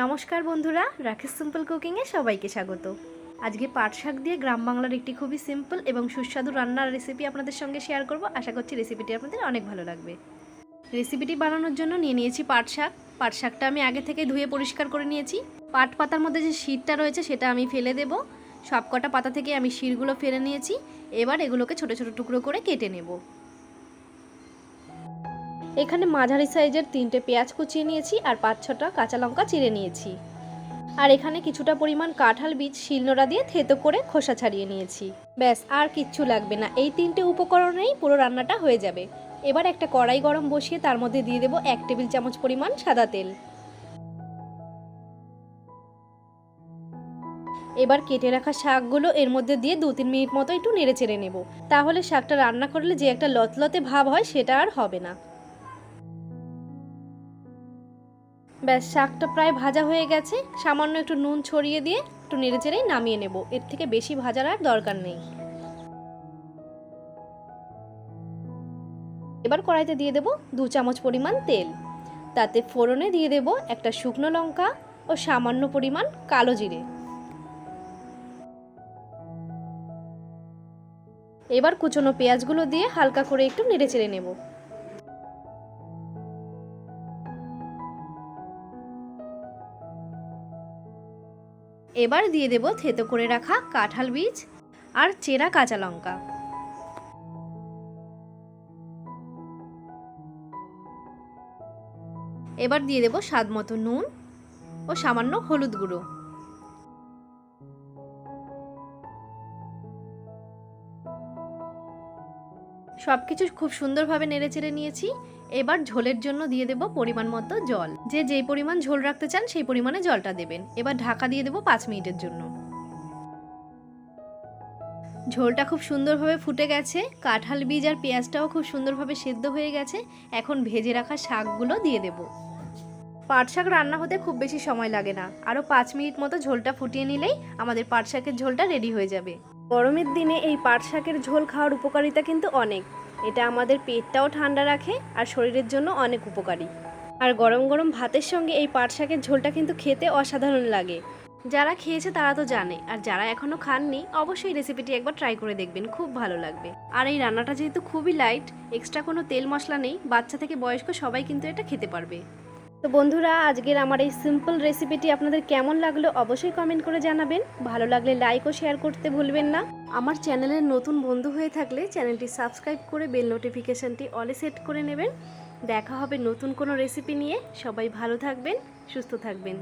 নমস্কার বন্ধুরা, রাকেশ সিম্পল কুকিংয়ে সবাইকে স্বাগত। আজকে পাট শাক দিয়ে গ্রাম বাংলার একটি খুবই সিম্পল এবং সুস্বাদু রান্নার রেসিপি আপনাদের সঙ্গে শেয়ার করব। আশা করছি রেসিপিটি আপনাদের অনেক ভালো লাগবে। রেসিপিটি বানানোর জন্য নিয়ে নিয়েছি পাট শাক। পাট শাকটা আমি আগে থেকে ধুয়ে পরিষ্কার করে নিয়েছি। পাট পাতার মধ্যে যে শিরটা রয়েছে সেটা আমি ফেলে দেব। সবকটা পাতা থেকে আমি শিরগুলো ফেলে নিয়েছি। এবার এগুলোকে ছোট ছোট টুকরো করে কেটে নেব। এখানে মাঝারি সাইজের 3টে পেঁয়াজ কুচিয়ে নিয়েছি আর 5-6টা কাঁচা লঙ্কা চিড়ে নিয়েছি। আর এখানে কিছুটা পরিমাণ কাঁঠাল বীজ শিলনোড়া দিয়ে থেতো করে খোসা ছাড়িয়ে নিয়েছি। ব্যাস, আর কিচ্ছু লাগবে না। এই 3টে উপকরণেই পুরো রান্নাটা হয়ে যাবে। এবার একটা কড়াই গরম বসিয়ে তার মধ্যে দিয়ে দেব 1 টেবিল চামচ পরিমাণ সাদা তেল। এবার কেটে রাখা শাকগুলো এর মধ্যে দিয়ে 2-3 মিনিট মতো একটু নেড়ে চেড়ে নেব। তাহলে শাকটা রান্না করলে যে একটা লতলতে ভাব হয় সেটা আর হবে না। ব্যাস, শাকটা প্রায় ভাজা হয়ে গেছে। সামান্য একটু নুন ছড়িয়ে দিয়ে একটু নেড়ে চেড়েই নামিয়ে নেব। এর থেকে বেশি ভাজার আর দরকার নেই। এবার কড়াইতে দিয়ে দেব 2 চামচ পরিমাণ তেল। তাতে ফোড়নে দিয়ে দেব একটা শুকনো লঙ্কা ও সামান্য পরিমাণ কালো জিরে। এবার কুচনো পেঁয়াজগুলো দিয়ে হালকা করে একটু নেড়ে চেড়ে নেব। এবার দিয়ে দেব থেতো করে রাখা কাঁঠাল বীজ আর চেরা কাঁচা লঙ্কা। এবার দিয়ে দেব স্বাদ মতো নুন ও সামান্য হলুদ গুঁড়ো। সবকিছু খুব সুন্দরভাবে নেড়েচেড়ে নিয়েছি। এবার ঝোলের জন্য দিয়ে দেব পরিমাণ মতো জল। যে যেই পরিমাণ ঝোল রাখতে চান সেই পরিমাণে জলটা দেবেন। এবার ঢাকা দিয়ে দেব 5 মিনিটের জন্য। ঝোলটা খুব সুন্দরভাবে ফুটে গেছে। কাঁঠাল বীজ আর পেঁয়াজটাও খুব সুন্দরভাবে সেদ্ধ হয়ে গেছে। এখন ভেজে রাখা শাকগুলো দিয়ে দেব। পাট শাক রান্না হতে খুব বেশি সময় লাগে না। আরও 5 মিনিট মতো ঝোলটা ফুটিয়ে নিলেই আমাদের পাট শাকের ঝোলটা রেডি হয়ে যাবে। গরমের দিনে এই পাট শাকের ঝোল খাওয়ার উপকারিতা কিন্তু অনেক। এটা আমাদের পেটটাও ঠান্ডা রাখে আর শরীরের জন্য অনেক উপকারী। আর গরম গরম ভাতের সঙ্গে এই পাট শাকের ঝোলটা কিন্তু খেতে অসাধারণ লাগে। যারা খেয়েছে তারা তো জানে, আর যারা এখনও খাননি অবশ্যই রেসিপিটি একবার ট্রাই করে দেখবেন, খুব ভালো লাগবে। আর এই রান্নাটা যেহেতু খুবই লাইট, এক্সট্রা কোনো তেল মশলা নেই, বাচ্চা থেকে বয়স্ক সবাই কিন্তু এটা খেতে পারবে। তো বন্ধুরা, আজকের আমার এই সিম্পল রেসিপিটি আপনাদের কেমন লাগলো অবশ্যই কমেন্ট করে জানাবেন। ভালো লাগলে লাইক ও শেয়ার করতে ভুলবেন না। আমার চ্যানেলের নতুন বন্ধু হয়ে থাকলে চ্যানেলটি সাবস্ক্রাইব করে বেল নোটিফিকেশনটি অলে সেট করে নেবেন। দেখা হবে নতুন কোনো রেসিপি নিয়ে। সবাই ভালো থাকবেন, সুস্থ থাকবেন।